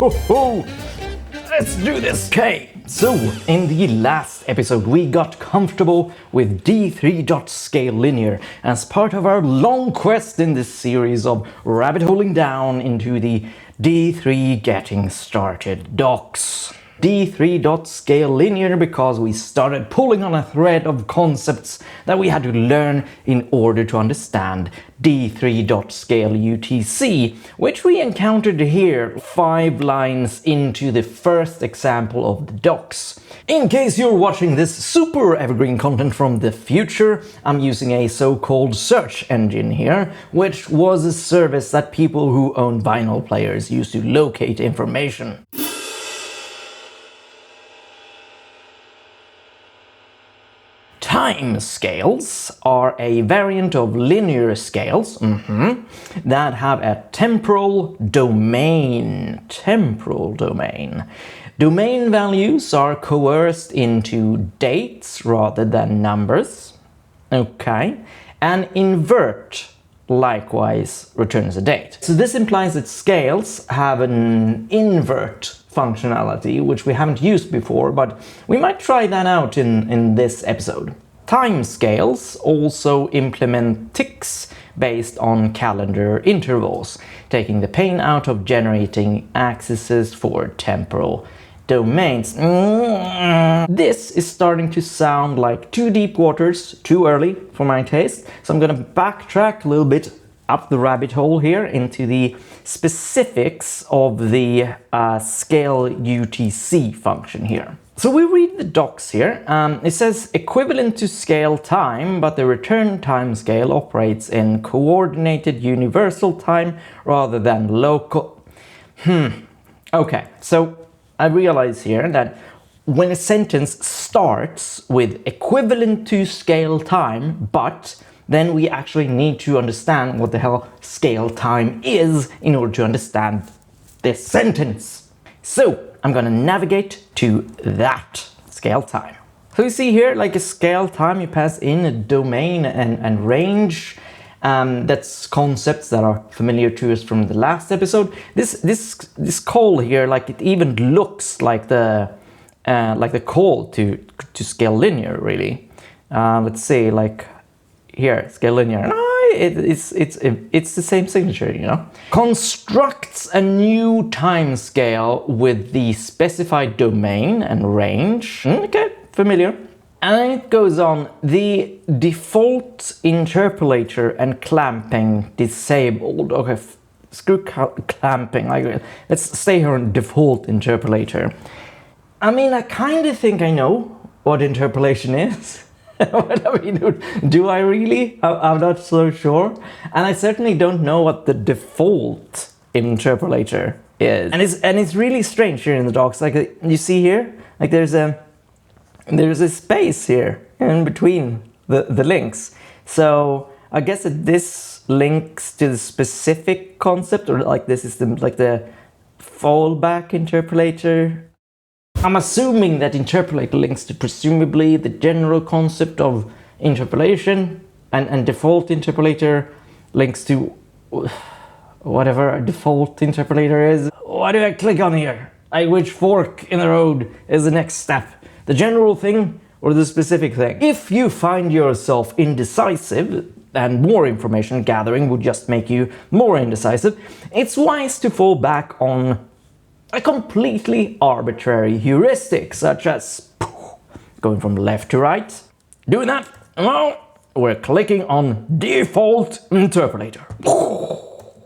Ho-ho! Let's do this! Okay, so in the last episode we got comfortable with D3.scaleLinear as part of our long quest in this series of rabbit-holing down into the D3 getting started docs. D3.scaleLinear because we started pulling on a thread of concepts that we had to learn in order to understand D3.scaleUTC, which we encountered here 5 lines into the first example of the docs. In case you're watching this super evergreen content from the future, I'm using a so-called search engine here, which was a service that people who own vinyl players used to locate information. Time scales are a variant of linear scales that have a temporal domain. Domain values are coerced into dates rather than numbers. Okay. And invert likewise returns a date. So this implies that scales have an invert functionality, which we haven't used before, but we might try that out in this episode. Timescales also implement ticks based on calendar intervals, taking the pain out of generating accesses for temporal domains. This is starting to sound like too deep waters, too early for my taste, so I'm gonna backtrack a little bit up the rabbit hole here into the specifics of the scale UTC function here. So we read the docs here. It says equivalent to scale time, but the return time scale operates in coordinated universal time rather than local. Okay, so I realize here that when a sentence starts with equivalent to scale time, but then we actually need to understand what the hell scale time is in order to understand this sentence. So I'm gonna navigate to that scale time. So you see here, like a scale time, you pass in a domain and range. That's concepts that are familiar to us from the last episode. This call here, like it even looks like the call to scale linear, really. Let's say like here, scale linear. It's the same signature, you know. Constructs a new time scale with the specified domain and range. Okay, familiar. And it goes on, the default interpolator and clamping disabled. Okay, screw clamping. Let's stay here on default interpolator. I mean, I kind of think I know what interpolation is. I mean, do I really? I'm not so sure. And I certainly don't know what the default interpolator is. And it's really strange here in the docs. Like you see here, like there's a space here in between the links. So I guess that this links to the specific concept, or like this is the fallback interpolator. I'm assuming that interpolator links to presumably the general concept of interpolation, and default interpolator links to whatever a default interpolator is. What do I click on here? Which fork in the road is the next step? The general thing or the specific thing? If you find yourself indecisive, and more information gathering would just make you more indecisive, it's wise to fall back on a completely arbitrary heuristic, such as going from left to right. Doing that, well, we're clicking on default interpolator.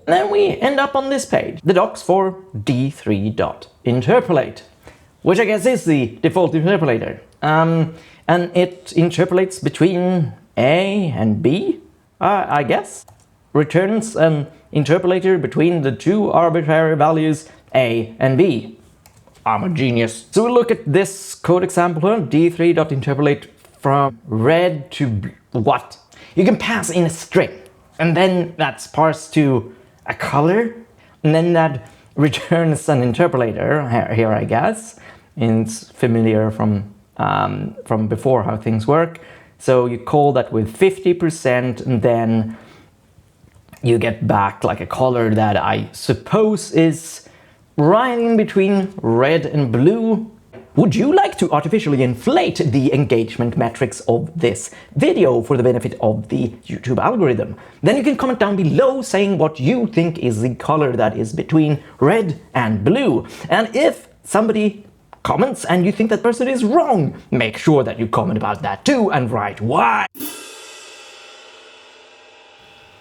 Then we end up on this page, the docs for D3.interpolate, which I guess is the default interpolator. And it interpolates between A and B, I guess. Returns an interpolator between the two arbitrary values A and B. I'm a genius. So we look at this code example here, D3.interpolate from red to what? You can pass in a string, and then that's parsed to a color, and then that returns an interpolator here, I guess. And it's familiar from before how things work. So you call that with 50%, and then you get back like a color that I suppose is right in between red and blue. Would you like to artificially inflate the engagement metrics of this video for the benefit of the YouTube algorithm? Then you can comment down below saying what you think is the color that is between red and blue. And if somebody comments and you think that person is wrong, make sure that you comment about that too and write why.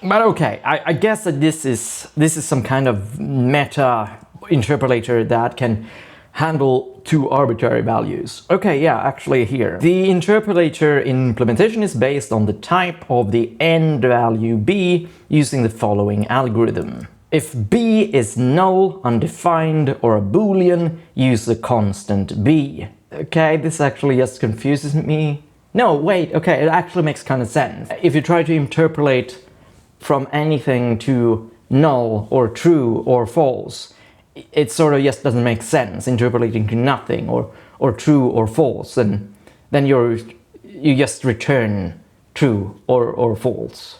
But okay, I guess that this is some kind of meta interpolator that can handle two arbitrary values. Okay, yeah, actually here. The interpolator implementation is based on the type of the end value b using the following algorithm. If b is null, undefined, or a boolean, use the constant b. Okay, this actually just confuses me. No, wait, okay, it actually makes kind of sense. If you try to interpolate from anything to null or true or false, it sort of just doesn't make sense. Interpolating to nothing or true or false, and then you just return true or false,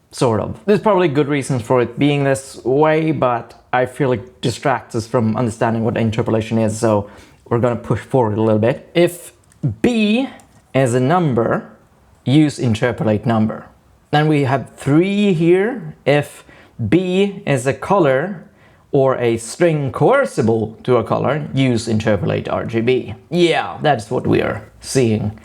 sort of. There's probably good reasons for it being this way, but I feel it distracts us from understanding what interpolation is, so we're gonna push forward a little bit. If b is a number, use interpolate number. Then we have 3 here. If b is a color or a string coercible to a color, use interpolate RGB. Yeah, that's what we are seeing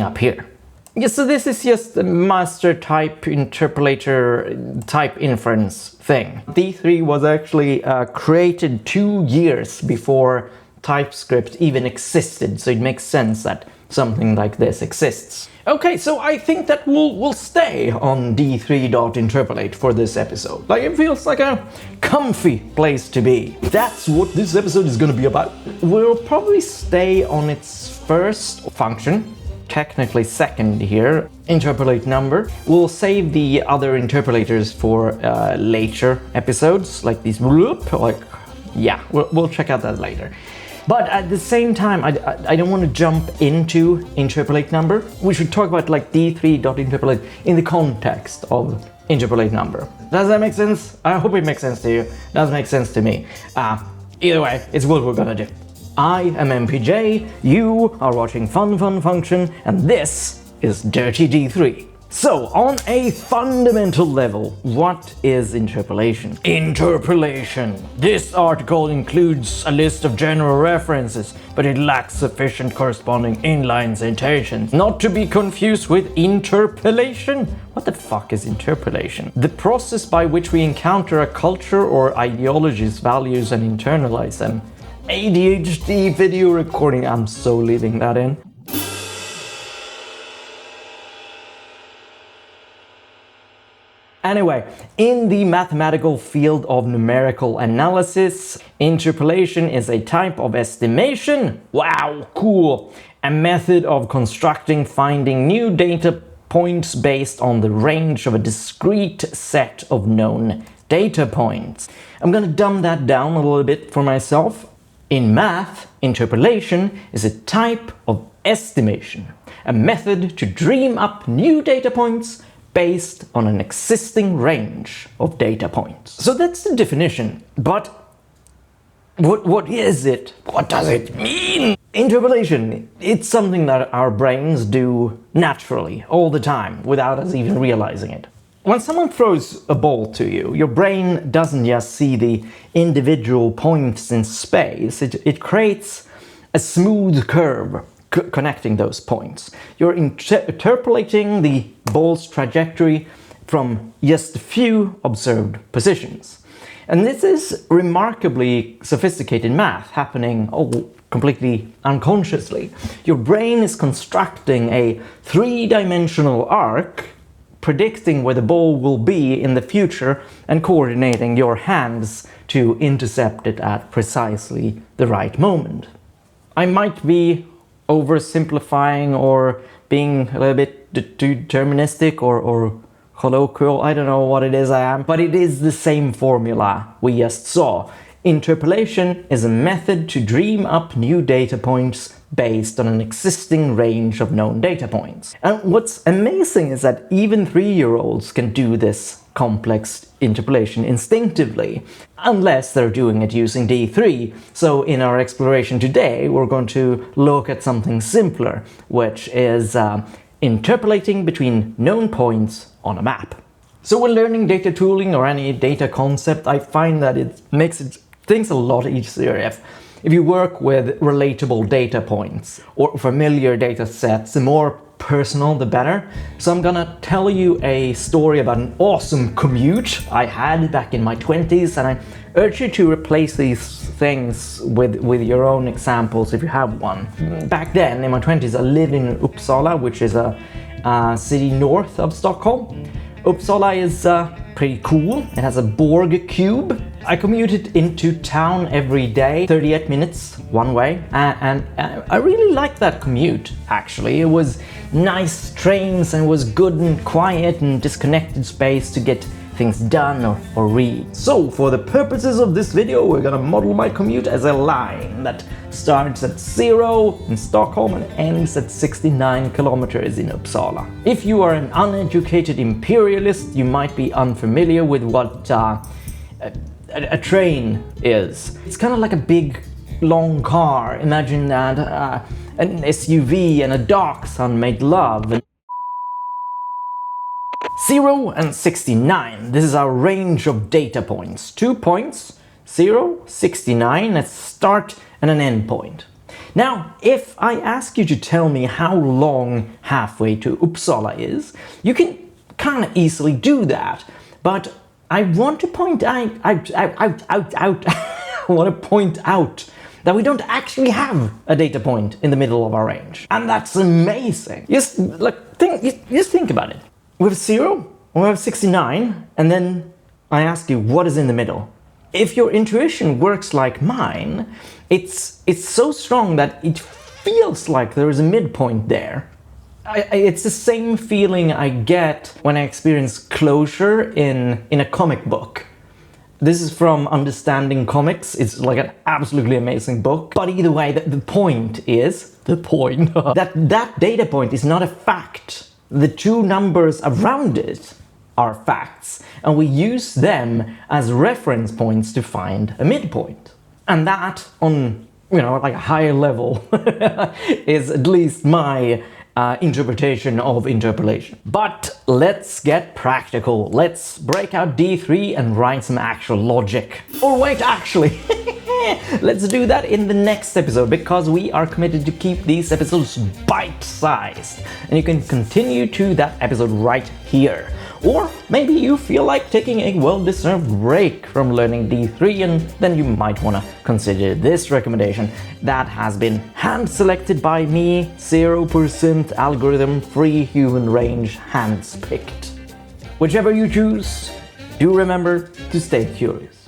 up here. Yeah, so this is just a master type interpolator type inference thing. D3 was actually created 2 years before TypeScript even existed, so it makes sense that something like this exists. Okay, so I think that we'll stay on d3.interpolate for this episode. Like, it feels like a comfy place to be. That's what this episode is gonna be about. We'll probably stay on its first function, technically second here, interpolate number. We'll save the other interpolators for later episodes, like these, yeah, we'll check out that later. But at the same time, I don't want to jump into interpolate number. We should talk about like d3.interpolate in the context of interpolate number. Does that make sense? I hope it makes sense to you. It does make sense to me. Either way, it's what we're gonna do. I am MPJ, you are watching Fun Function, and this is Dirty D3. So, on a fundamental level, what is interpolation? Interpolation. This article includes a list of general references, but it lacks sufficient corresponding inline citations. Not to be confused with interpolation. What the fuck is interpolation? The process by which we encounter a culture or ideology's values and internalize them. ADHD video recording, I'm so leaving that in. Anyway, in the mathematical field of numerical analysis, interpolation is a type of estimation. Wow, cool! A method of constructing, finding new data points based on the range of a discrete set of known data points. I'm gonna dumb that down a little bit for myself. In math, interpolation is a type of estimation, a method to dream up new data points based on an existing range of data points. So that's the definition, but what is it? What does it mean? Interpolation, it's something that our brains do naturally, all the time, without us even realizing it. When someone throws a ball to you, your brain doesn't just see the individual points in space, it creates a smooth curve connecting those points. You're interpolating the ball's trajectory from just a few observed positions. And this is remarkably sophisticated math happening completely unconsciously. Your brain is constructing a 3-dimensional arc, predicting where the ball will be in the future and coordinating your hands to intercept it at precisely the right moment. I might be oversimplifying or being a little bit deterministic or colloquial, I don't know what it is I am, but it is the same formula we just saw. Interpolation is a method to dream up new data points based on an existing range of known data points. And what's amazing is that even 3-year-olds can do this complex interpolation instinctively, unless they're doing it using D3. So in our exploration today, we're going to look at something simpler, which is interpolating between known points on a map. So when learning data tooling or any data concept, I find that it makes things a lot easier if you work with relatable data points or familiar data sets. The more personal, the better. So I'm gonna tell you a story about an awesome commute I had back in my 20s, and I urge you to replace these things with your own examples if you have one. Back then, in my 20s, I lived in Uppsala, which is a city north of Stockholm. Uppsala is pretty cool. It has a Borg cube. I commuted into town every day, 38 minutes one way, and I really liked that commute, actually. It was nice trains and it was good and quiet and disconnected space to get things done or read. So for the purposes of this video, we're gonna model my commute as a line that starts at 0 in Stockholm and ends at 69 kilometers in Uppsala. If you are an uneducated imperialist, you might be unfamiliar with what a train is. It's kind of like a big, long car. Imagine that an SUV and a dachshund made love. 0 and 69. This is our range of data points. 2 points, 0, 69, a start and an end point. Now, if I ask you to tell me how long halfway to Uppsala is, you can kind of easily do that. But I want to point out I want to point out that we don't actually have a data point in the middle of our range. And that's amazing. Just think about it. We have 0, we have 69, and then I ask you, what is in the middle? If your intuition works like mine, it's so strong that it feels like there is a midpoint there. It's the same feeling I get when I experience closure in a comic book. This is from Understanding Comics. It's like an absolutely amazing book. But either way, the point is, that data point is not a fact. The two numbers around it are facts, and we use them as reference points to find a midpoint. And that, on like a higher level, is at least my interpretation of interpolation. But let's get practical. Let's break out D3 and write some actual logic. Or wait, actually, let's do that in the next episode, because we are committed to keep these episodes bite-sized. And you can continue to that episode right here. Or maybe you feel like taking a well-deserved break from learning D3, and then you might want to consider this recommendation that has been hand-selected by me, 0% algorithm, free human range, hands-picked. Whichever you choose, do remember to stay curious.